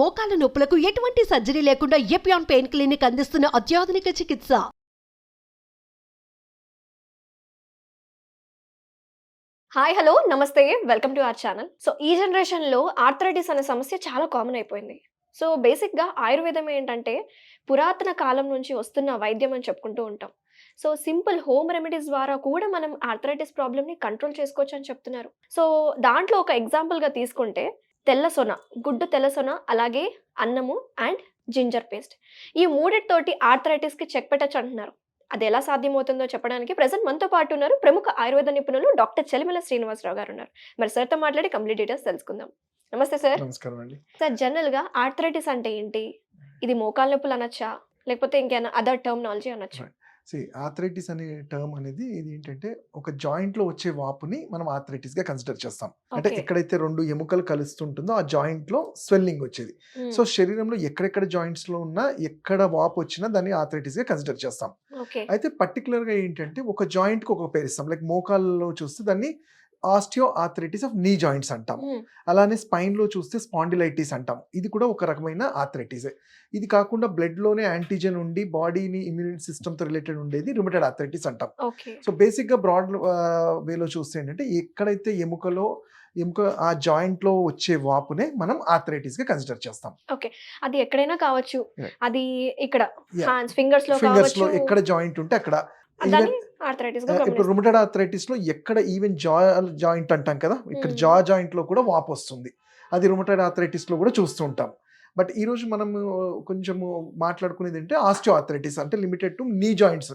మోకాల నొప్పులకు ఎటువంటి సర్జరీ లేకుండా ఎపియాన్ పెయిన్ క్లినిక్ అందిస్తున్న అత్యాధునిక చికిత్స. హాయ్ హలో నమస్తే welcome to our channel. So ఈ జనరేషన్లో ఆర్థరైటిస్ అనే సమస్య చాలా కామన్ అయిపోయింది. సో బేసిక్గా ఆయుర్వేదం ఏంటంటే పురాతన కాలం నుంచి వస్తున్న వైద్యం అని చెప్పుకుంటూ ఉంటాం. సో సింపుల్ హోమ్ రెమెడీస్ ద్వారా కూడా మనం ఆర్థరైటిస్ ప్రాబ్లమ్ని కంట్రోల్ చేసుకోవచ్చు అని చెప్తున్నారు. సో దాంట్లో ఒక ఎగ్జాంపుల్గా తీసుకుంటే తెల్ల సొన, గుడ్డు తెల్ల సొన, అలాగే అన్నము అండ్ జింజర్ పేస్ట్, ఈ మూడిటితోటి ఆర్థరైటిస్కి చెక్ పెట్టచ్చు అంటున్నారు. అది ఎలా సాధ్యమవుతుందో చెప్పడానికి ప్రెసెంట్ మనతో పాటు ఉన్నారు ప్రముఖ ఆయుర్వేద నిపుణులు డాక్టర్ చెలిమెల శ్రీనివాసరావు గారు ఉన్నారు. మరి సార్తో మాట్లాడి కంప్లీట్ డీటెయిల్స్ తెలుసుకుందాం. నమస్తే సార్. నమస్కారం అండి. సార్, జనరల్గా ఆర్థరైటిస్ అంటే ఏంటి? ఇది మోకాల నొప్పులు అనొచ్చా, లేకపోతే ఇంకేమైనా అదర్ టర్మినాలజీ అనొచ్చా? ఆర్థరైటిస్ అనే టర్మ్ అనేది ఇది ఏంటంటే ఒక జాయింట్ లో వచ్చే వాపుని మనం ఆర్థరైటిస్ గా కన్సిడర్ చేస్తాం. అంటే ఎక్కడైతే రెండు ఎముకలు కలుస్తుంటుందో ఆ జాయింట్ లో స్వెల్లింగ్ వచ్చేది. సో శరీరంలో ఎక్కడెక్కడ జాయింట్స్ లో ఉన్నా ఎక్కడ వాపు వచ్చినా దాన్ని ఆర్థరైటిస్ గా కన్సిడర్ చేస్తాం. అయితే పర్టికులర్ గా ఏంటంటే ఒక జాయింట్ కి ఒక పేరు ఇస్తాం. లైక్ మోకాల్లో చూస్తే దాన్ని osteo arthritis of knee joints అంటాం. అలానే స్పైన్ లో చూస్తే స్పాండిలైటిస్ అంటాం. ఇది కూడా ఒక రకమైన ఆర్థరైటిస్. ఇది కాకుండా బ్లడ్ లోనే యాంటీజెన్ ఉండి బాడీని ఇమ్యూన్ సిస్టమ్ తో రిలేటెడ్ ఉండేది రుమటైడ్ ఆర్థరైటిస్ అంటాం. సో బేసిక్ గా బ్రాడ్ వేలో చూస్తే ఏంటంటే ఎక్కడైతే ఎముక ఆ జాయింట్ లో వచ్చే వాపునే మనం ఆర్థరైటిస్ గా కన్సిడర్ చేస్తాం. ఓకే, అది ఎక్కడైనా కావచ్చు. అది ఇక్కడ ఫింగర్స్ లో ఎక్కడ జాయింట్ ఉంటే అక్కడ. ఇప్పుడు రుమటైడ్ ఆర్థరైటిస్ లో ఎక్కడ ఈవెన్ జాయింట్ అంటాం కదా, ఇక్కడ జాయింట్ లో కూడా వాపు వస్తుంది. అది రుమటైడ్ ఆర్థరైటిస్ లో కూడా చూస్తూ ఉంటాం. బట్ ఈ రోజు మనం కొంచెం మాట్లాడుకునేది అంటే ఆస్టియో ఆర్థరైటిస్, అంటే లిమిటెడ్ టు నీ జాయింట్స్.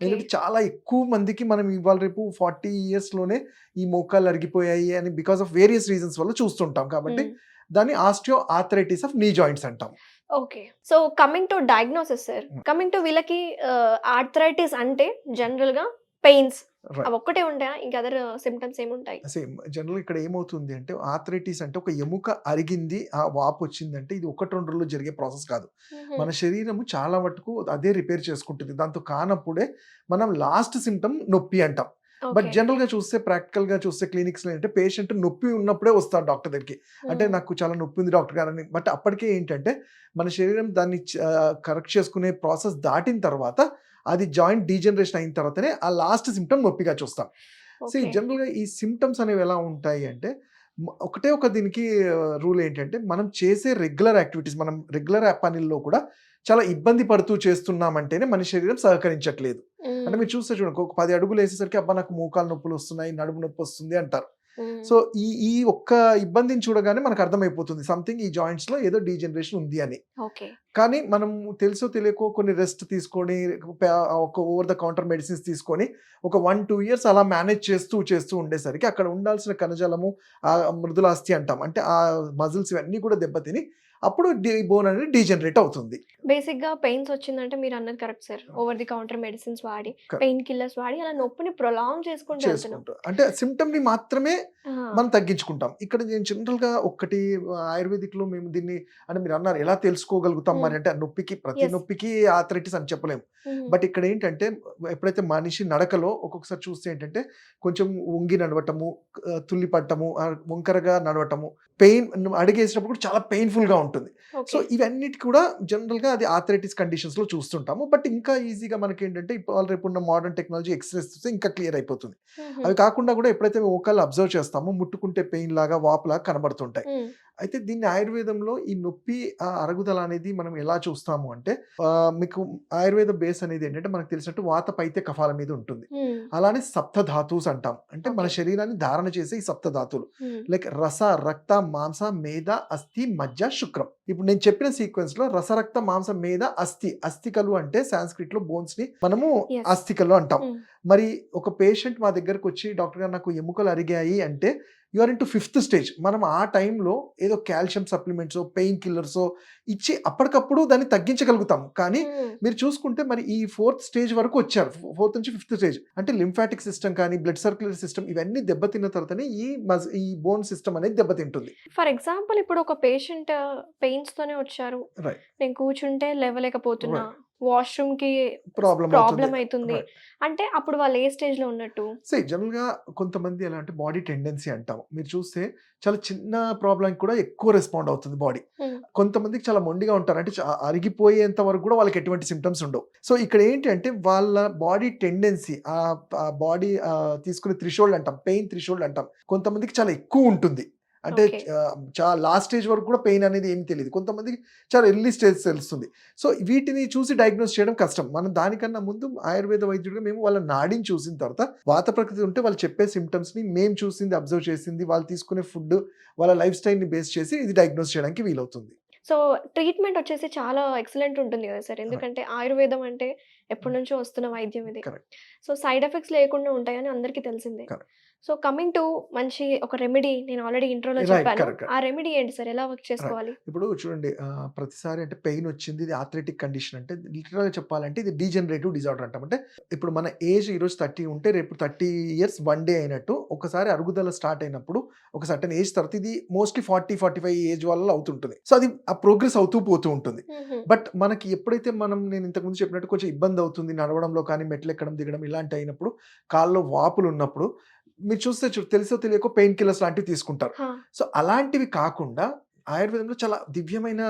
ఎందుకంటే చాలా ఎక్కువ మందికి మనం ఇవాళ రేపు 40 years లోనే ఈ మోకాలు అరిగిపోయాయి అని బికాస్ ఆఫ్ వేరియస్ రీజన్స్ వల్ల చూస్తుంటాం. కాబట్టి దాన్ని osteo arthritis of knee joints అంటాం. Okay, so coming to diagnosis sir, coming to వీళ్ళకి ఆర్థరైటిస్ అంటే జనరల్ గా పెయిన్స్ అవి ఒక్కటే ఉంటాయా, ఇంకా అదర్ సిమ్టమ్స్ ఏముంటాయి? సేమ్ జనరల్ ఇక్కడ ఏమవుతుంది అంటే ఆర్థరైటిస్ అంటే ఒక ఎముక అరిగింది, ఆ వాపు వచ్చిందంటే ఇది 1-2 రోజుల్లో జరిగే ప్రాసెస్ కాదు. మన శరీరము చాలా మటుకు అదే రిపేర్ చేసుకుంటుంది. దాంతో కానప్పుడే మనం లాస్ట్ సిమ్టమ్ నొప్పి అంటాం. బట్ జనరల్ గా చూస్తే, ప్రాక్టికల్ గా చూస్తే క్లినిక్స్ లో ఏంటంటే పేషెంట్ నొప్పి ఉన్నప్పుడే వస్తారు డాక్టర్ దగ్గరికి. అంటే నాకు చాలా నొప్పి ఉంది డాక్టర్ గారు అని. బట్ అప్పటికే ఏంటంటే మన శరీరం దాన్ని కరెక్ట్ చేసుకునే ప్రాసెస్ దాటిన తర్వాత, అది జాయింట్ డీజనరేషన్ అయిన తర్వాతనే ఆ లాస్ట్ సిమ్టమ్ నొప్పిగా చూస్తాం. సో జనరల్ గా ఈ సిమ్టమ్స్ అనేవి ఎలా ఉంటాయి అంటే ఒకటే ఒక దీనికి రూల్ ఏంటంటే మనం చేసే రెగ్యులర్ యాక్టివిటీస్, మనం రెగ్యులర్ పనుల్లో కూడా చాలా ఇబ్బంది పడుతూ చేస్తున్నామంటేనే మన శరీరం సహకరించట్లేదు. అంటే మీరు చూస్తే చూడండి, ఒక 10 అడుగులు వేసేసరికి అబ్బా నాకు మోకాలు నొప్పులు వస్తున్నాయి, నడుము నొప్పి వస్తుంది అంటారు. సో ఈ ఒక్క ఇబ్బందిని చూడగానే మనకు అర్థమైపోతుంది సంథింగ్ ఈ జాయింట్స్ లో ఏదో డీజనరేషన్ ఉంది అని. కానీ మనం తెలుసో తెలియకో కొన్ని రెస్ట్ తీసుకొని, ఒక ఓవర్ ద కౌంటర్ మెడిసిన్స్ తీసుకొని ఒక 1-2 years అలా మేనేజ్ చేస్తూ ఉండేసరికి అక్కడ ఉండాల్సిన కణజాలము, ఆ మృదులాస్థి అంటాం, అంటే ఆ మజిల్స్ ఇవన్నీ కూడా దెబ్బతిని అప్పుడు బోన్ అనేది డీజనరేట్ అవుతుంది. బేసిక్ గా పెయిన్స్ వచ్చిందంటే మీరు అన్నది correct sir, over the counter medicines వాడి, పెయిన్ కిల్లర్స్ వాడి అలా నొప్పిని ప్రొలాంగ్ చేసుకుంటూ అంటే సిమ్టమ్ ని మాత్రమే మనం తగ్గించుకుంటాం. ఇక్కడ నేను జనరల్ గా ఒకటి ఆయుర్వేదిక్ లో మేము దీన్ని, అంటే మీరు అన్నారు ఎలా తెలుసుకోగలుగుతాం మరి అంటే నొప్పికి, ప్రతి నొప్పికి ఆర్థరైటిస్ అని చెప్పలేము. బట్ ఇక్కడ ఏంటంటే ఎప్పుడైతే మనిషి నడకలో ఒక్కొక్కసారి చూస్తే ఏంటంటే కొంచెం వంగి నడవటము, తుల్లి పట్టము, వంకరగా నడవటము, పెయిన్ అడిగేసినప్పుడు చాలా పెయిన్ఫుల్ గా ఉంటుంది. సో ఇవన్నిటి కూడా జనరల్ గా అది ఆర్థరైటిస్ కండిషన్స్ లో చూస్తుంటాము. బట్ ఇంకా ఈజీగా మనకి ఏంటంటే ఇప్పుడు రేపు ఉన్న మోడర్న్ టెక్నాలజీ ఎక్స్రేస్ చూస్తే ఇంకా క్లియర్ అయిపోతుంది. అవి కాకుండా కూడా ఎప్పుడైతే మోకాళ్ళు అబ్జర్వ్ చేస్తామో ముట్టుకుంటే పెయిన్ లాగా, వాపు లాగా కనబడుతుంటాయి. అయితే దీన్ని ఆయుర్వేదంలో ఈ నొప్పి అరుగుదల అనేది మనం ఎలా చూస్తాము అంటే, మీకు ఆయుర్వేద బేస్ అనేది ఏంటంటే మనకు తెలిసినట్టు వాత పైత్య కఫాల మీద ఉంటుంది. అలానే సప్త ధాతుస్ అంటాం, అంటే మన శరీరాన్ని ధారణ చేసే ఈ సప్త ధాతులు లైక్ రస, రక్త, మాంస, మేధ, అస్థి, మజ్జ, శుక్రం. ఇప్పుడు నేను చెప్పిన సీక్వెన్స్ లో రస, రక్త, మాంస, మేధ, అస్థి, అస్థికలు అంటే సాంస్క్రిట్ లో బోన్స్ ని మనము అస్థికలు అంటాం. మరి ఒక పేషెంట్ మా దగ్గరకు వచ్చి డాక్టర్ గారు నాకు ఎముకలు అరిగాయి అంటే you are into 5th stage. మనం ఆ టైంలో ఏదో కాల్షియం సప్లిమెంట్స్, పెయిన్ కిల్లర్స్ ఇచ్చి అప్పటికప్పుడు దాన్ని తగ్గించగలుగుతాం. కానీ మీరు చూసుకుంటే మరి ఈ 4th stage వరకు వచ్చారు, 4th నుంచి 5th stage అంటే లింఫాటిక్ సిస్టమ్ కానీ బ్లడ్ సర్క్యులేటరీ సిస్టమ్ ఇవన్నీ దెబ్బతిన్న తర్వాతనే ఈ బోన్ సిస్టమ్ అనేది దెబ్బతింటుంది. ఫర్ ఎగ్జాంపుల్ ఇప్పుడు ఒక పేషెంట్ పెయిన్స్ తోనే వచ్చారు, నేను కూర్చుంటే లేవలేకపోతున్నా, వాష్‌రూమ్‌కి ప్రాబ్లమ్ ప్రాబ్లమ్ అవుతుంది. అయితుంది. రైట్. అంటే అప్పుడు వాళ్ళు ఏ స్టేజ్‌లో ఉన్నట్టు? జనరల్‌గా కొంతమంది ఎలా అంటే బాడీ టెండెన్సీ అంటాం. మీరు చూస్తే చాలా చిన్న ప్రాబ్లమ్‌కి కూడా ఎక్కువ రెస్పాండ్ అవుతుంది బాడీ. హ్మ్. కొంతమందికి చాలా మొండిగా ఉంటారు. అంటే అరిగిపోయేంత వరకు కూడా వాళ్ళకి ఎటువంటి సింప్టమ్స్ ఉండవు. సో ఇక్కడ ఏంటి అంటే వాళ్ళ బాడీ టెండెన్సీ బాడీ తీసుకునే థ్రెషోల్డ్ అంటాం. పెయిన్ థ్రెషోల్డ్ అంటాం. కొంతమందికి చాలా ఎక్కువ ఉంటుంది. అంటే ఓకే. లాస్ట్ స్టేజ్ వరకు కూడా పెయిన్ అనేది ఏమి తెలీదు. కొంతమందికి చాలా ఎర్లీ స్టేజ్ తెలుస్తుంది. సో వీటిని చూసి డయాగ్నోస్ చేయడం కష్టం. మనం దానికన్నా ముందు ఆయుర్వేద వైద్యుడిగా మేము వాళ్ళ నాడిని చూసిన తర్వాత వాత ప్రకృతి ఉంటే వాళ్ళు చెప్పే సింప్టమ్స్‌ని మేము చూసింది, అబ్జర్వ్ చేసింది, వాళ్ళు తీసుకునే ఫుడ్, వాళ్ళ లైఫ్ స్టైల్‌ని బేస్ చేసి ఇది డయాగ్నోస్ చేయడానికి వీలవుతుంది. సో ట్రీట్‌మెంట్ వచ్చేసి చాలా ఎక్సలెంట్ ఉంటుంది కదా సార్. రైట్. ఎందుకంటే ఆయుర్వేదం అంటే ఎప్పటినుంచో వస్తున్న వైద్యం ఇది. కరెక్ట్. సో సైడ్ ఎఫెక్ట్స్ లేకుండా ఉంటాయని అందరికీ తెలిసిందే. కరెక్ట్. సో కమింగ్ టు మంచి ఒక రెమెడీ నేను ఆల్రెడీ ఇంట్రోలో రైట్. చెప్పాను. కరెక్ట్. ఆ రెమెడీ ఏంటి సార్? ఎలా వర్క్ రైట్. చేసుకోవాలి? ఇప్పుడు చూడండి ప్రతిసారి అంటే పెయిన్ వచ్చింది, ఇది ఆర్థరైటిక్ కండిషన్ అంటే లిటరల్‌గా చెప్పాలంటే ఇది డీజనరేటివ్ డిజార్డర్ అంటాం. అంటే ఇప్పుడు మన ఏజ్ ఈరోజు 30 ఉంటే రేపు 30 ఇయర్స్ 1 డే అయినట్టు ఒకసారి అరుగుదల స్టార్ట్ అయినప్పుడు ఒక సర్టెన్ ఏజ్ తర్వాత ఇది మోస్ట్‌లీ 40, 45 ఏజ్ వల్ల అవుతుంటుంది. సో అది ఆ ప్రోగ్రెస్ అవుతూ పోతూ ఉంటుంది. హుహు. బట్ మనకి ఎప్పుడైతే నేను ఇంతకుముందు చెప్పినట్టు కొంచెం ఇబ్బంది అవుతుంది నడవడంలో కానీ, మెట్లు ఎక్కడం, దిగడం ఇలాంటివి అయినప్పుడు, కాళ్ళలో వాపులు ఉన్నప్పుడు మీరు చూస్తే తెలుసో తెలియకో పెయిన్ కిల్లర్స్ లాంటివి తీసుకుంటారు. హా! సో అలాంటివి కాకుండా ఆయుర్వేదంలో చాలా దివ్యమైన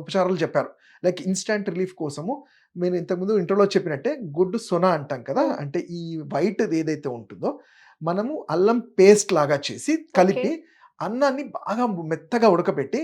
ఉపచారాలు చెప్పారు. లైక్ ఇన్‌స్టాంట్ రిలీఫ్ కోసము నేను ఇంతకుముందు ఇంట్రోలో చెప్పినట్టే గుడ్డు సొన అంటాం కదా! హ్మ్. అంటే ఈ వైట్‌ది ఏదైతే ఉంటుందో మనము అల్లం పేస్ట్ లాగా చేసి కలిపి ఓకే. అన్నాన్ని బాగా మెత్తగా ఉడకబెట్టి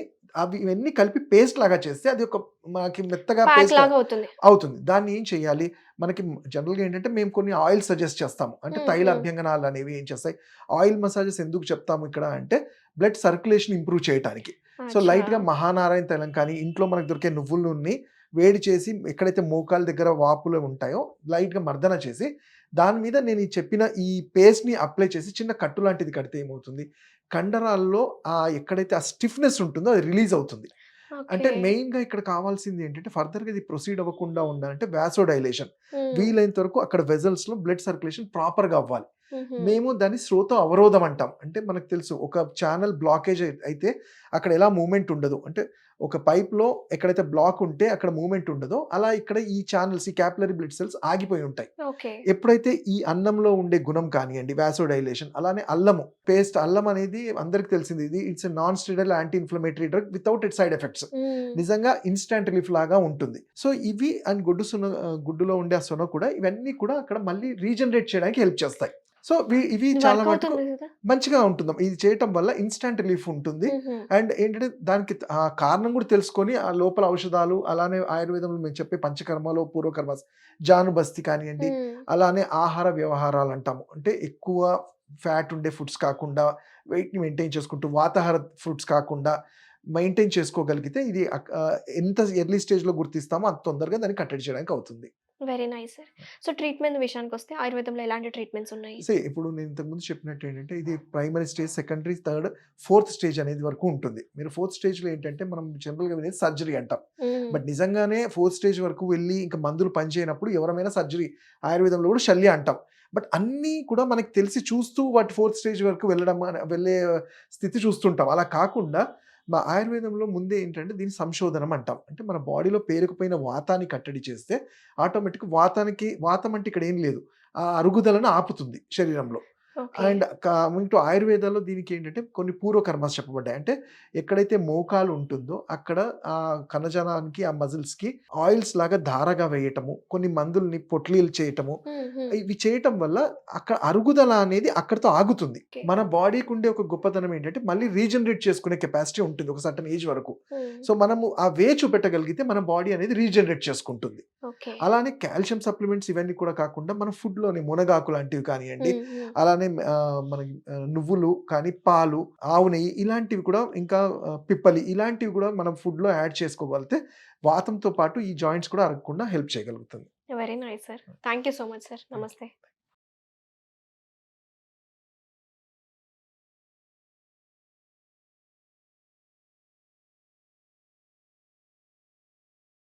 ఇవన్నీ కలిపి పేస్ట్ లాగా చేస్తే అది ఒక మనకి మెత్తగా ప్యాక్ పేస్ట్ లాగా అవుతుంది. అవుతుంది. దాన్ని ఏం చేయాలి? మనకి జనరల్‌గా ఏంటంటే మేము కొన్ని ఆయిల్ సజెస్ట్ చేస్తాము. అంటే హ్మ్. తైల హ్మ్. అభ్యంగనాలు అనేవి ఏం చేస్తాయి? ఆయిల్ మసాజెస్ ఎందుకు చెప్తాము ఇక్కడ అంటే బ్లడ్ సర్క్యులేషన్ ఇంప్రూవ్ చేయటానికి. సో అచ్చా! లైట్‌గా మహానారాయణ తైలం కానీ, ఇంట్లో మనకు దొరికే నువ్వుల నూనెని వేడి చేసి ఎక్కడైతే మోకాళ్ళ దగ్గర వాపులు ఉంటాయో లైట్‌గా మర్దన చేసి, దాని మీద నేను చెప్పిన ఈ పేస్ట్‌ని అప్లై చేసి చిన్న కట్టు లాంటిది కడితే ఏమవుతుంది? కండరాల్లో ఎక్కడైతే ఆ స్టిఫ్‌నెస్ ఉంటుందో అది రిలీజ్ అవుతుంది. అంటే ఓకే. మెయిన్‌గా ఇక్కడ కావాల్సింది ఏంటంటే ఫర్దర్‌గా ఇది ప్రొసీడ్ అవ్వకుండా ఉండాలంటే వాసోడైలేషన్. హ్మ్. వీలైనంత వరకు అక్కడ వెసల్స్‌లో బ్లడ్ సర్క్యులేషన్ ప్రాపర్‌గా అవ్వాలి. హుహు. మేము దాన్ని శ్రోత అవరోధం అంటాం. అంటే మనకు తెలుసు ఒక ఛానల్ బ్లాకేజ్ అయితే అక్కడ ఎలా మూవ్‌మెంట్ ఉండదు. అంటే ఒక పైప్‌లో ఎక్కడైతే బ్లాక్ ఉంటే అక్కడ మూవ్‌మెంట్ ఉండదో, అలా ఇక్కడ ఈ ఛానెల్స్, ఈ క్యాపిలరీ బ్లడ్ సెల్స్ ఆగిపోయి ఉంటాయి. ఓకే. ఎప్పుడైతే ఈ అన్నంలో ఉండే గుణం కానియండి, వాసోడైలేషన్ అలానే అల్లము పేస్ట్ అల్లం అనేది అందరికి తెలిసింది. ఇది it's a non steroidal anti inflammatory drug without it's side effects. హ్మ్. నిజంగా ఇన్‌స్టాంట్ రిలీఫ్ లాగా ఉంటుంది. సో ఇవి అండ్ గుడ్డులో ఉండే ఆ సొన కూడా ఇవన్నీ కూడా అక్కడ మళ్ళీ రీజనరేట్ చేయడానికి హెల్ప్ చేస్తాయి. సో ఇవి ఇది చాలా వర్క్ మటుకు అవుతుంది కదా! మంచిగా ఉంటుంది. ఇది చేయటం వల్ల ఇన్‌స్టాంట్ రిలీఫ్ ఉంటుంది. హుహు. అండ్ ఏంటంటే దానికి కారణం కూడా తెలుసుకొని ఆ లోపల ఔషధాలు అలానే ఆయుర్వేదంలో మేము చెప్పే పంచకర్మలు, పూర్వకర్మస్, జానుబస్తి కానియండి, హ్మ్. అలానే ఆహార వ్యవహారాలు అంటాము. అంటే ఎక్కువ ఫ్యాట్ ఉండే ఫుడ్స్ కాకుండా, వెయిట్‌ని మెయింటైన్ చేసుకుంటూ, వాతాహార ఫుడ్స్ కాకుండా మెయింటైన్ చేసుకోగలిగితే ఇది ఎంత ఎర్లీ స్టేజ్‌లో గుర్తిస్తామో అంత తొందరగా దాన్ని కట్టడి చేయడానికి అవుతుంది. Very nice sir. So treatment విషయానికొస్తే ఆయుర్వేదంలో ఎలాంటి ట్రీట్మెంట్స్ ఉన్నాయి? ఇప్పుడు నేను ఇంతకుముందు చెప్పినట్టు ఏంటంటే ఇది primary stage, secondary, third, fourth stage అనేది వరకు ఉంటుంది. మీరు ఫోర్త్ స్టేజ్‌లో ఏంటంటే మనం జనరల్‌గా వినేది సర్జరీ అంటాం. హ్మ్. బట్ నిజంగానే ఫోర్త్ స్టేజ్ వరకు వెళ్ళి ఇంకా మందులు పనిచేయనప్పుడు ఎవరమైనా సర్జరీ ఆయుర్వేదంలో కూడా శల్య అంటాం. బట్ అన్నీ కూడా మనకు తెలిసి చూస్తూ వాటి ఫోర్త్ స్టేజ్ వరకు వెళ్ళే స్థితి చూస్తుంటాం. అలా కాకుండా మా ఆయుర్వేదంలో ముందే ఏంటంటే దీన్ని సంశోధనం అంటాం. అంటే మన బాడీలో పేరుకుపోయిన వాతాన్ని కట్టడి చేస్తే ఆటోమేటిక్‌గా వాతం అంటే ఇక్కడ ఏం లేదు. ఆ అరుగుదలను ఆపుతుంది శరీరంలో. ఓకే. అండ్ కమింగ్ టు ఆయుర్వేదాలో దీనికి ఏంటంటే కొన్ని పూర్వకర్మస్ చెప్పబడ్డాయి. అంటే ఎక్కడైతే మోకాలు ఉంటుందో అక్కడ ఆ కణజాలానికి, ఆ మజిల్స్‌కి ఆయిల్స్ లాగా ధారగా వేయటము, కొన్ని మందుల్ని పొట్లీలు చేయటము, హ్మ్. హ్మ్. ఇవి చేయటం వల్ల అక్కడ అరుగుదల అనేది అక్కడితో ఆగుతుంది. ఓకే. మన బాడీకి ఉండే ఒక గొప్పతనం ఏంటంటే మళ్ళీ రీజనరేట్ చేసుకునే కెపాసిటీ ఉంటుంది ఒక సర్టెన్ ఏజ్ వరకు. హ్మ్. సో మనము ఆ వే చూపెట్టగలిగితే మన బాడీ అనేది రీజనరేట్ చేసుకుంటుంది. ఓకే. అలానే కాల్షియం సప్లిమెంట్స్ ఇవన్నీ కూడా కాకుండా మన ఫుడ్‌లోని మునగాకు లాంటివి కానియండి, హ్మ్. హ్మ్. అలానే మనకి నువ్వులు కానీ, పాలు, ఆవు నెయ్యి ఇలాంటివి కూడా ఇంకా పిప్పలి ఇలాంటివి కూడా మనం ఫుడ్‌లో యాడ్ చేసుకోగలిగితే వాతంతో పాటు ఈ జాయింట్స్ కూడా అరగకుండా హెల్ప్ చేయగలుగుతుంది. Very nice sir. Thank you so much sir. నమస్తే.